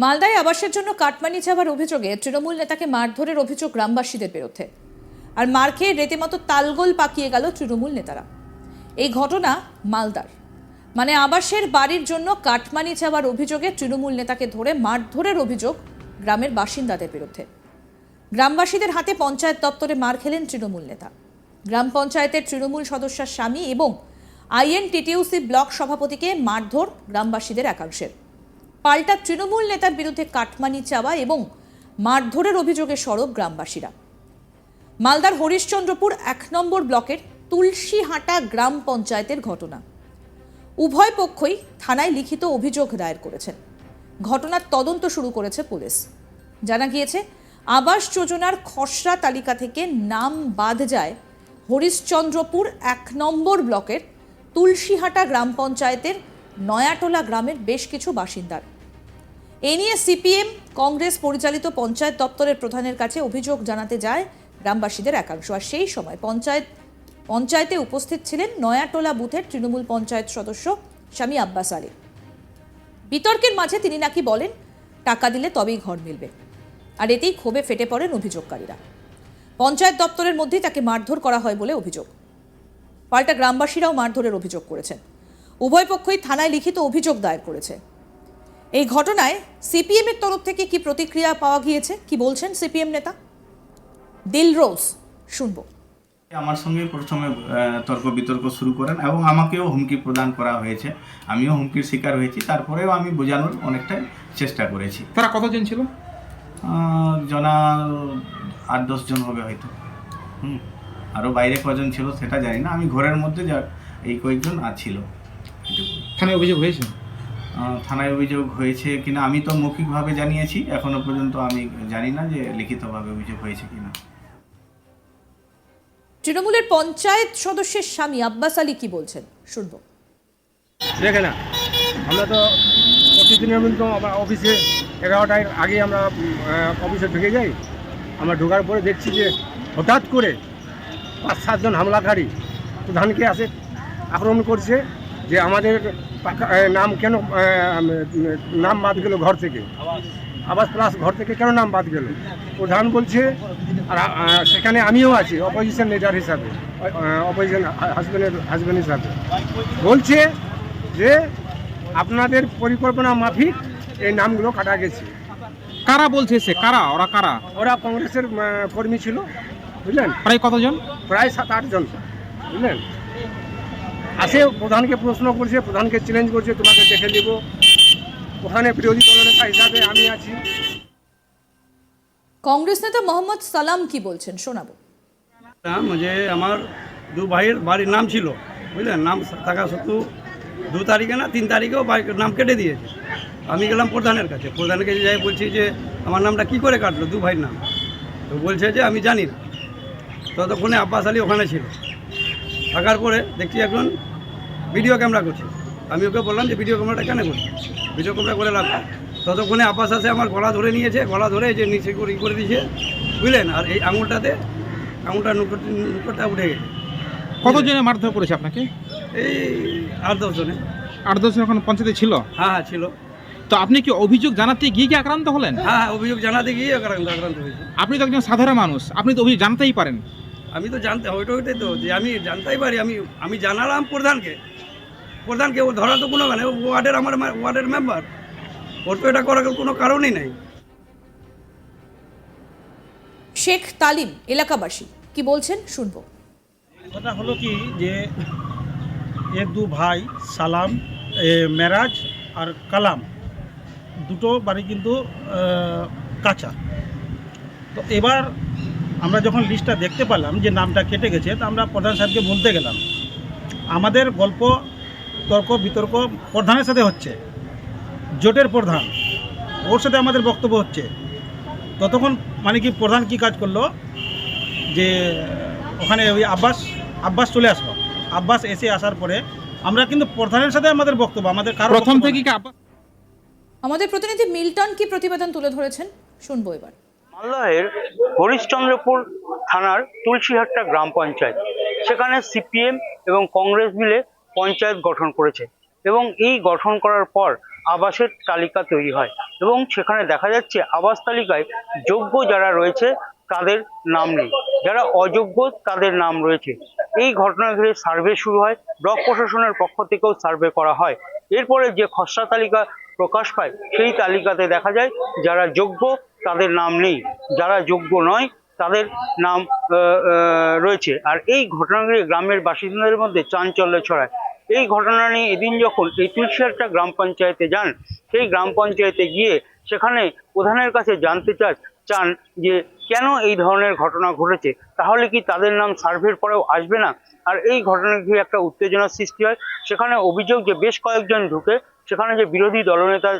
মালদায় আবাসের জন্য কাটমানি চাওয়ার অভিযোগে তৃণমূল নেতাকে মারধরের অভিযোগ গ্রামবাসীদের বিরুদ্ধে। আর মার খেয়ে রীতিমতো তালগোল পাকিয়ে গেল তৃণমূল নেতারা। এই ঘটনা মালদার, মানে আবাসের বাড়ির জন্য কাটমানি চাওয়ার অভিযোগে তৃণমূল নেতাকে ধরে মারধরের অভিযোগ গ্রামের বাসিন্দাদের বিরুদ্ধে। গ্রামবাসীদের হাতে পঞ্চায়েত দপ্তরে মার খেলেন তৃণমূল নেতা। গ্রাম পঞ্চায়েতের তৃণমূল সদস্যার স্বামী এবং আইএনটিটিইউসি ব্লক সভাপতিকে মারধর গ্রামবাসীদের একাংশের। পাল্টা তৃণমূল নেতার বিরুদ্ধে কাটমানি চাওয়া এবং মারধরের অভিযোগে সরব গ্রামবাসীরা। মালদার হরিশ্চন্দ্রপুর ১ নম্বর ব্লকের তুলসীহাটা গ্রাম পঞ্চায়েতের ঘটনা। উভয় পক্ষই থানায় লিখিত অভিযোগ দায়ের করেছেন। ঘটনার তদন্ত শুরু করেছে পুলিশ। জানা গিয়েছে, আবাস যোজনার খসড়া তালিকা থেকে নাম বাদ যায় হরিশ্চন্দ্রপুর ১ নম্বর ব্লকের তুলসীহাটা গ্রাম পঞ্চায়েতের নয়াটোলা গ্রামের বেশ কিছু বাসিন্দার। এ নিয়ে সিপিএম কংগ্রেস পরিচালিত পঞ্চায়েত দপ্তরের প্রধানের কাছে অভিযোগ জানাতে যায় গ্রামবাসীদের একাংশ। আর সেই সময় পঞ্চায়েতে উপস্থিত ছিলেন নয়াটোলা বুথের তৃণমূল পঞ্চায়েত সদস্য স্বামী আব্বাস আলী। বিতর্কের মাঝে তিনি নাকি বলেন, টাকা দিলে তবেই ঘর মিলবে। আর এতেই ক্ষোভে ফেটে পড়েন অভিযোগকারীরা। পঞ্চায়েত দপ্তরের মধ্যেই তাকে মারধর করা হয় বলে অভিযোগ। পাল্টা গ্রামবাসীরাও মারধরের অভিযোগ করেছেন। উভয় পক্ষই থানায় লিখিত অভিযোগ দায়ের করেছে। এই ঘটনায় সিপিএম এর তরফ থেকে কি প্রতিক্রিয়া পাওয়া গিয়েছে, কি বলছেন সিপিএম নেতা দিলরোজ, শুনবো। আমার সঙ্গে প্রথমে তর্ক বিতর্ক শুরু করেন এবং আমাকেও হুমকি প্রদান করা হয়েছে। আমিও হুমকির শিকার হয়েছি। তারপরেও আমি বোঝানোর অনেকটাই চেষ্টা করেছি। তারা কতজন ছিল? জনা ৮-১০ জন হবে হয়তো। আরও বাইরে কজন ছিল সেটা জানি না। আমি ঘরের মধ্যে যা এই কয়েকজন ছিল। থানায় অভিযোগ হয়েছে? থানায় অভিযোগ হয়েছে কিনা আমি তো মৌখিকভাবে জানিয়েছি। এখনো পর্যন্ত আমি জানি না যে লিখিতভাবে অভিযোগ হয়েছে কিনা। তৃণমূলের পঞ্চায়েত সদস্যের স্বামী আব্বাস আলী কি বলছেন, শুনবো। দেখে না, আমরা তো প্রতিদিনের মতো আমার অফিসে 11টার আগে আমরা অফিসে ঢুকে যাই। আমরা ঢোকার পরে দেখছি যে হঠাৎ করে ৫-৭ জন হামলাকারী প্রধানকে আসে আক্রমণ করছে যে আমাদের নাম কেন নাম বাদ গেল ঘর থেকে, আবাস প্লাস ঘর থেকে কেন নাম বাদ গেল। প্রধান বলছে, আর সেখানে আমিও আছি অপোজিশন লিডার হিসাবে, অপোজিশন হাজব্যান্ড হিসাবে, বলছে যে আপনাদের পরিকল্পনা মাফিক এই নামগুলো কাটা গেছে। কারা বলছে? সে কারা? ওরা কারা? ওরা কংগ্রেসের কর্মী ছিল, বুঝলেন। প্রায় কতজন? প্রায় 7-8 জন, বুঝলেন। আসে প্রধানকে প্রশ্ন করছে, প্রধানকে চ্যালেঞ্জ করছে, তোমাকে দেখে দেব। ওখানে বিরোধী দলনেতা হিসাবে আমি আছি। কংগ্রেস নেতা মোহাম্মদ সালাম কি বলছেন, শোনাবো। যে আমার 2 ভাইয়ের বাড়ির নাম ছিল, বুঝলেন। নাম থাকা সত্ত্বেও 2 তারিখে না 3 তারিখেও নাম কেটে দিয়েছে। আমি গেলাম প্রধানের কাছে। প্রধানের কাছে যাই বলছি যে আমার নামটা কি করে কাটলো 2 ভাইয়ের নাম। তো বলছে যে আমি জানি না। ততক্ষণে আব্বাস আলী ওখানে ছিল। থাকার পরে দেখছি এখন ভিডিও ক্যামেরা করছে। আমি ওকে বললাম যে ভিডিও ক্যামেরাটা কেন করছি, ভিডিও ক্যামেরা করে রাখবো। ততক্ষণে আব্বাস আসে আমার গলা ধরে নিয়েছে, গলা ধরে যে নিচে করে দিয়েছে, বুঝলেন। আর এই আঙুলটার নুকরটা উঠে গেছে। কতজনে মারধর করেছে আপনাকে? এই 8-10 জনে। 8-10 জন এখন পঞ্চায়েতে ছিল? হ্যাঁ ছিল। তো আপনি কি অভিযোগ জানাতে গিয়ে কি আক্রান্ত হলেন? হ্যাঁ, অভিযোগ জানাতে গিয়ে আক্রান্ত হয়েছে। আপনি তো একজন সাধারণ মানুষ, আপনি তো অভিযোগ জানাতেই পারেন। আমি তো ওইটাই তো যে আমি জানতেই পারি। আমি জানালাম প্রধানকে ও ধরা তো কোনো মানে ওয়ার্ডের আমার ওয়ার্ডের মেম্বার, ওর তো এটা করার কোনো কারণই নাই। শেখ তালিম এলাকাবাসী কি বলছেন, শুনবো। কথা হলো কি যে 1-2 ভাই সালাম, মেরাজ আর কালাম, দুটো বাড়ি কিন্তু কাঁচা। তো এবার আমরা যখন লিস্টটা দেখতে পেলাম যে নামটা কেটে গেছে, তো আমরা প্রধান সাহেবকে বলতে গেলাম। আমাদের গল্প তর্ক বিতর্ক প্রধানের সাথে হচ্ছে, জোটের প্রধান, ওর সাথে আমাদের বক্তব্য হচ্ছে। ততক্ষণ মানে কি প্রধান কি কাজ করলো যে ওখানে ওই আব্বাস চলে আসলো। আব্বাস আসার পরে আমরা কিন্তু প্রধানের সাথে আমাদের বক্তব্য, আমাদের কারো প্রথম থেকে কি আমাদের প্রতিনিধি মিল্টন কি প্রতিবেদন তুলে ধরেছেন, শুনবো এবার। মালদাহের হরিশ্চন্দ্রপুর থানার তুলসীহাটা গ্রাম পঞ্চায়েত, সেখানে সিপিএম এবং কংগ্রেস মিলে পঞ্চায়েত গঠন করেছে এবং এই গঠন করার পর আবাসের তালিকা তৈরি হয় এবং সেখানে দেখা যাচ্ছে আবাস তালিকায় যোগ্য যারা রয়েছে তাদের নাম নেই, যারা অযোগ্য তাদের নাম রয়েছে। এই ঘটনা ঘিরে সার্ভে শুরু হয়, ব্লক প্রশাসনের পক্ষ থেকেও সার্ভে করা হয়। এরপরে যে খসড়া তালিকা প্রকাশ পায় সেই তালিকাতে দেখা যায় যারা যোগ্য তাদের নাম নেই, যারা যোগ্য নয় তাদের নাম রয়েছে। আর এই ঘটনা ঘিরে গ্রামের বাসিন্দাদের মধ্যে চাঞ্চল্য ছড়ায়। এই ঘটনা নিয়ে এদিন যখন এই তুলসীহাটা গ্রাম পঞ্চায়েতে যান, সেই গ্রাম পঞ্চায়েতে গিয়ে সেখানে প্রধানের কাছে জানতে চান যে কেন এই ধরনের ঘটনা ঘটেছে, তাহলে কি তাদের নাম সার্ভের পরেও আসবে না। আর এই ঘটনা ঘিরে একটা উত্তেজনার সৃষ্টি হয়। সেখানে অভিযোগ যে বেশ কয়েকজন ঢুকে সেখানে যে বিরোধী দলনেতা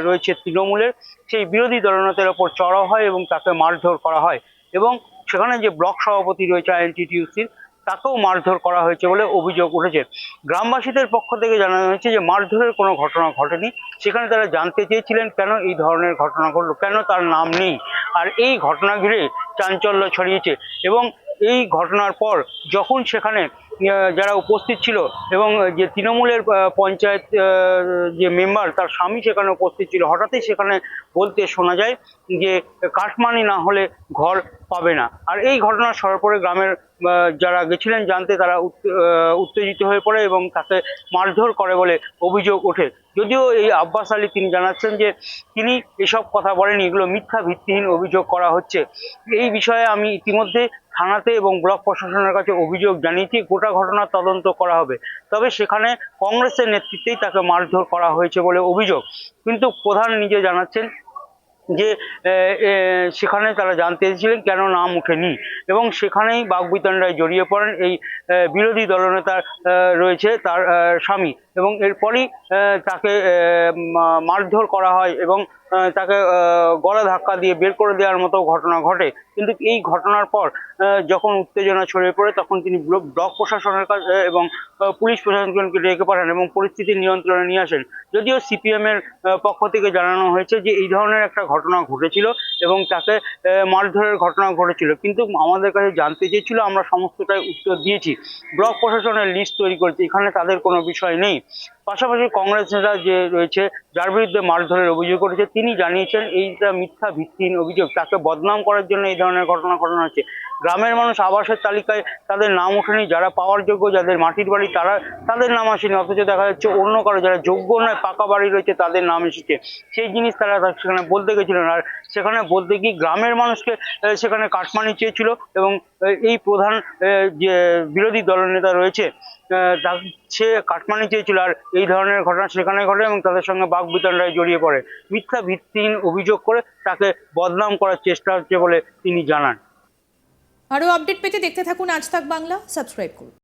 রয়েছে তৃণমূলের, সেই বিরোধী দলনেতার ওপর চড়াও হয় এবং তাকে মারধর করা হয় এবং সেখানে যে ব্লক সভাপতি রয়েছে আইএনটিটিইউসির তাকেও মারধর করা হয়েছে বলে অভিযোগ উঠেছে। গ্রামবাসীদের পক্ষ থেকে জানানো হয়েছে যে মারধরের কোনো ঘটনা ঘটেনি। সেখানে তারা জানতে চেয়েছিলেন কেন এই ধরনের ঘটনা ঘটলো, কেন তার নাম নেই। আর এই ঘটনা ঘিরে চাঞ্চল্য ছড়িয়েছে এবং এই ঘটনার পর যখন সেখানে যারা উপস্থিত ছিল এবং যে তৃণমূলের পঞ্চায়েত যে মেম্বার তার স্বামী সেখানে উপস্থিত ছিল, হঠাৎই সেখানে বলতে শোনা যায় যে কাটমানি না হলে ঘর পাবে না। আর এই ঘটনার সর্বপরে গ্রামের যারা গেছিলেন জানতে তারা উত্তেজিত হয়ে পড়ে এবং তাকে মারধর করে বলে অভিযোগ ওঠে। যদিও এই আব্বাস আলী তিনি জানাচ্ছেন যে তিনি এসব কথা বলেনি, এগুলো মিথ্যা ভিত্তিহীন অভিযোগ করা হচ্ছে। এই বিষয়ে আমি ইতিমধ্যে থানাতে এবং ব্লক প্রশাসনের কাছে অভিযোগ জানিয়েছি, গোটা ঘটনার তদন্ত করা হবে। তবে সেখানে কংগ্রেসের নেতৃত্বেই তাকে মারধর করা হয়েছে বলে অভিযোগ। কিন্তু প্রধান নিজে জানাচ্ছেন যে সেখানে তারা জানতে চেয়েছিলেন কেন নাম ওঠেনি এবং সেখানেই বাকবিতণ্ডায় জড়িয়ে পড়েন এই বিরোধী দলনেতা রয়েছে তার স্বামী এবং এরপরই তাকে মারধর করা হয় এবং তাকে গলা ধাক্কা দিয়ে বের করে দেওয়ার মতো ঘটনা ঘটে। কিন্তু এই ঘটনার পর যখন উত্তেজনা ছড়িয়ে পড়ে তখন তিনি ব্লক প্রশাসনের কাছে এবং পুলিশ প্রশাসনকে ডেকে পাঠান এবং পরিস্থিতি নিয়ন্ত্রণে নিয়ে আসেন। যদিও সিপিএম এর পক্ষ থেকে জানানো হয়েছে যে এই ধরনের একটা ঘটনা ঘটেছিল এবং তাকে মারধরের ঘটনা ঘটেছিল, কিন্তু আমাদের কাছে জানতে চেয়েছিল, আমরা সমস্তটাই উত্তর দিয়েছি। ব্লক প্রশাসনের লিস্ট তৈরি করেছে, এখানে তাদের কোনো বিষয় নেই। পাশাপাশি কংগ্রেস নেতা যে রয়েছে যার বিরুদ্ধে মারধরের অভিযোগ করেছে তিনি জানিয়েছেন এইটা মিথ্যা ভিত্তিহীন অভিযোগ, তাকে বদনাম করার জন্য এই ধরনের ঘটনা ঘটানো হচ্ছে। গ্রামের মানুষ আবাসের তালিকায় তাদের নাম ওঠেনি, যারা পাওয়ার যোগ্য যাদের মাটির বাড়ি তাদের নাম আসেনি, অথচ দেখা যাচ্ছে অন্য কারো যারা যোগ্য নয় পাকা বাড়ি রয়েছে তাদের নাম এসেছে। সেই জিনিস তারা সেখানে বলতে গেছিলেন। আর সেখানে বলতে গিয়ে গ্রামের মানুষকে সেখানে কাটমানি চেয়েছিল এবং এই প্রধান যে বিরোধী দলনেতা রয়েছে সে কাটমানি চেয়েছিল। আর এই ধরনের ঘটনা সেখানে ঘটে এবং তাদের সঙ্গে বাকবিতণ্ডায় জড়িয়ে পড়ে। মিথ্যা ভিত্তিহীন অভিযোগ করে তাকে বদনাম করার চেষ্টা হচ্ছে বলে তিনি জানান। আরও আপডেট পেতে দেখতে থাকুন আজ তাক বাংলা, সাবস্ক্রাইব করুন।